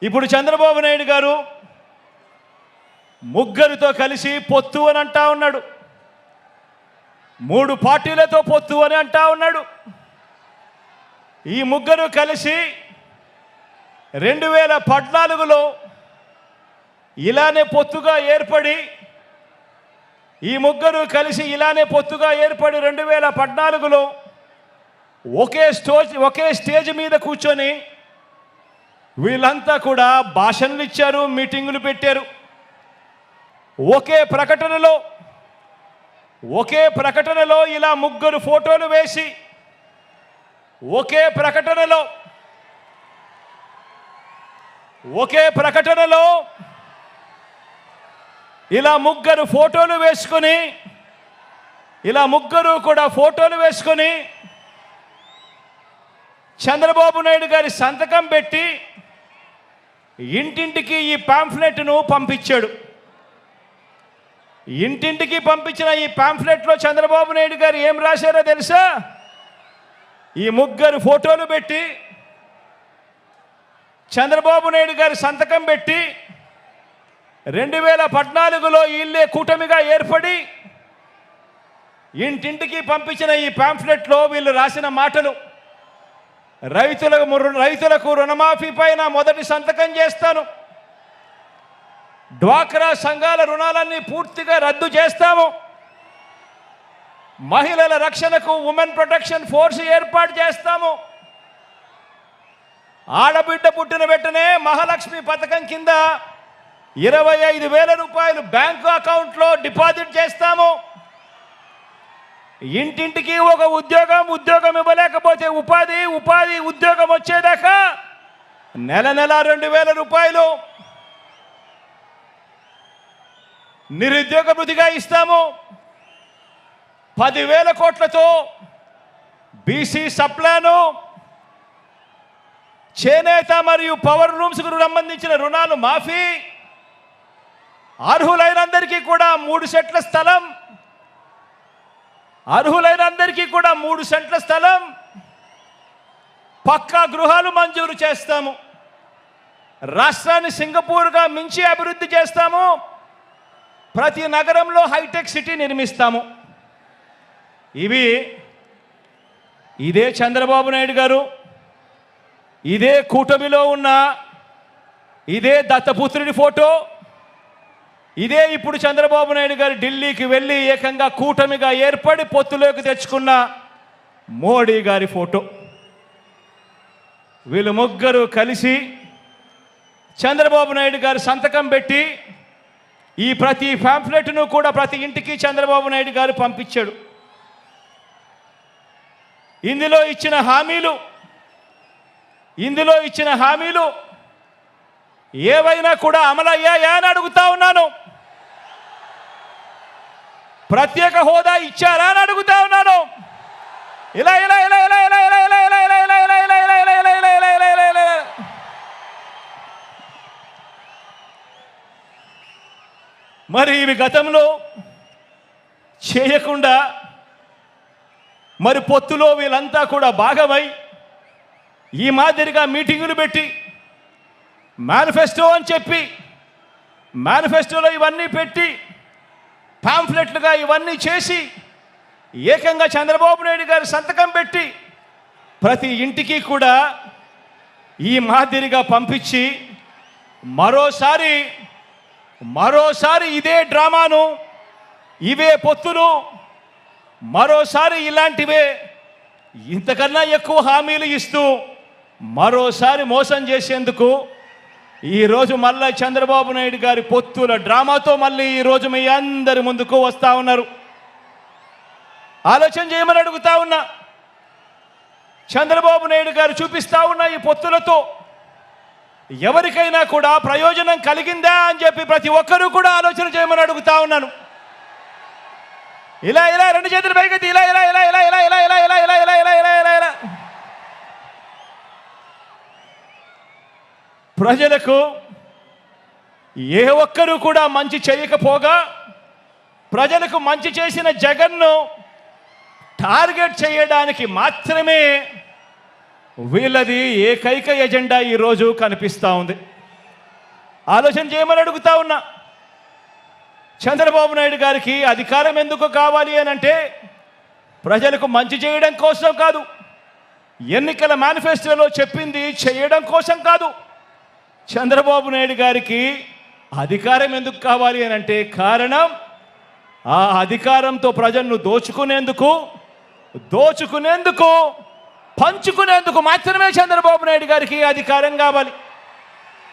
ఇప్పుడు చంద్రబాబు నాయుడు గారు ముగ్గురితో కలిసి పొత్తు అని అంటా ఉన్నాడు. 3 పార్టీలతో పొత్తు అని అంటా ఉన్నాడు. ఈ ముగ్గురు కలిసి 2014లో ఇలానే పొత్తుగా ఏర్పడి 2014లో ఒకే స్టేజ్ మీద కూర్చొని వీళ్ళంతా కూడా భాషణలు ఇచ్చారు, మీటింగులు పెట్టారు. ఒకే ప్రకటనలో ఇలా ముగ్గురు ఫోటోలు వేసి ఒకే ప్రకటనలో ఇలా ముగ్గురు ఫోటోలు వేసుకొని చంద్రబాబు నాయుడు గారి సంతకం పెట్టి ఇంటింటికి ఈ పాంఫ్లెట్ను పంపించాడు. ఇంటింటికి పంపించిన ఈ పాంఫ్లెట్లో చంద్రబాబు నాయుడు గారు ఏం రాశారో తెలుసా? ఈ ముగ్గురు ఫోటోలు పెట్టి చంద్రబాబు నాయుడు గారి సంతకం పెట్టి 2014లో వీళ్ళే కూటమిగా ఏర్పడి ఇంటింటికి పంపించిన ఈ పాంఫ్లెట్లో వీళ్ళు రాసిన మాటలు: రైతులకు రుణమాఫీ పైన మొదటి సంతకం చేస్తాను, డ్వాక్రా సంఘాల రుణాలన్నీ పూర్తిగా రద్దు చేస్తాము, మహిళల రక్షణకు ఉమెన్ ప్రొటెక్షన్ ఫోర్స్ ఏర్పాటు చేస్తాము, ఆడబిడ్డ పుట్టిన వెంటనే మహాలక్ష్మి పథకం కింద 25,000 రూపాయలు బ్యాంకు అకౌంట్లో డిపాజిట్ చేస్తాము, ఇంటింటికి ఒక ఉద్యోగం ఇవ్వలేకపోతే ఉపాధి ఉద్యోగం వచ్చేదాకా నెల 2,000 రూపాయలు నిరుద్యోగ భృతిగా ఇస్తాము, 10,000 కోట్లతో బీసీ సప్లాను, చేనేత మరియు పవర్ లూమ్స్కు సంబంధించిన రుణాలు మాఫీ, అర్హులైనందరికీ కూడా 3 సెంట్ల స్థలం, పక్కా గృహాలు మంజూరు చేస్తాము, రాష్ట్రాన్ని సింగపూర్గా మించి అభివృద్ధి చేస్తాము, ప్రతి నగరంలో హైటెక్ సిటీ నిర్మిస్తాము. ఇదే చంద్రబాబు నాయుడు గారు, ఇదే కూటమిలో ఉన్న ఇదే దత్తపుత్రుడి ఫోటో, ఇదే ఇప్పుడు చంద్రబాబు నాయుడు గారు ఢిల్లీకి వెళ్ళి ఏకంగా కూటమిగా ఏర్పడి పొత్తులోకి తెచ్చుకున్న మోడీ గారి ఫోటో. వీళ్ళు ముగ్గురు కలిసి చంద్రబాబు నాయుడు గారు సంతకం పెట్టి ఈ ప్రతి పాంఫ్లెట్ను కూడా ప్రతి ఇంటికి చంద్రబాబు నాయుడు గారు పంపించాడు. ఇందులో ఇచ్చిన హామీలు ఏవైనా కూడా అమలయ్యాయా అని అడుగుతా ఉన్నాను. ప్రత్యేక హోదా ఇచ్చారా అని అడుగుతా ఉన్నాను. మరి ఇవి గతంలో చేయకుండా మరి పొత్తులో వీళ్ళంతా కూడా భాగమై ఈ మాదిరిగా మీటింగులు పెట్టి మేనిఫెస్టో అని చెప్పి మేనిఫెస్టోలో ఇవన్నీ పెట్టి పాంఫ్లెట్లుగా ఇవన్నీ చేసి ఏకంగా చంద్రబాబు నాయుడు గారి సంతకం పెట్టి ప్రతి ఇంటికి కూడా ఈ మాదిరిగా పంపించి మరోసారి ఇదే డ్రామాను, ఇవే పొత్తులు, మరోసారి ఇలాంటివే ఇంతకన్నా ఎక్కువ హామీలు ఇస్తూ మరోసారి మోసం చేసేందుకు ఈరోజు మళ్ళీ చంద్రబాబు నాయుడు గారి పొత్తుల డ్రామాతో మళ్ళీ ఈరోజు మీ అందరి ముందుకు వస్తూ ఉన్నారు. ఆలోచన చేయమని అడుగుతా ఉన్నా. చంద్రబాబు నాయుడు గారు చూపిస్తా ఉన్న ఈ పొత్తులతో ఎవరికైనా కూడా ప్రయోజనం కలిగిందా అని చెప్పి ప్రతి ఒక్కరూ కూడా ఆలోచన చేయమని అడుగుతా ఉన్నాను. ఇలా 2 చేతులు పైకెత్తి ఇలా ప్రజలకు ఏ ఒక్కరూ కూడా మంచి చేయకపోగా ప్రజలకు మంచి చేసిన జగన్ను టార్గెట్ చేయడానికి మాత్రమే వీళ్ళది ఏకైక ఎజెండా ఈరోజు కనిపిస్తూ ఉంది. ఆలోచన చేయమని అడుగుతా ఉన్నా. చంద్రబాబు నాయుడు గారికి అధికారం ఎందుకు కావాలి అని అంటే ప్రజలకు మంచి చేయడం కోసం కాదు, ఎన్నికల మేనిఫెస్టోలో చెప్పింది చేయడం కోసం కాదు. చంద్రబాబు నాయుడు గారికి అధికారం ఎందుకు కావాలి అని అంటే కారణం ఆ అధికారంతో ప్రజలను దోచుకునేందుకు పంచుకునేందుకు మాత్రమే చంద్రబాబు నాయుడు గారికి అధికారం కావాలి.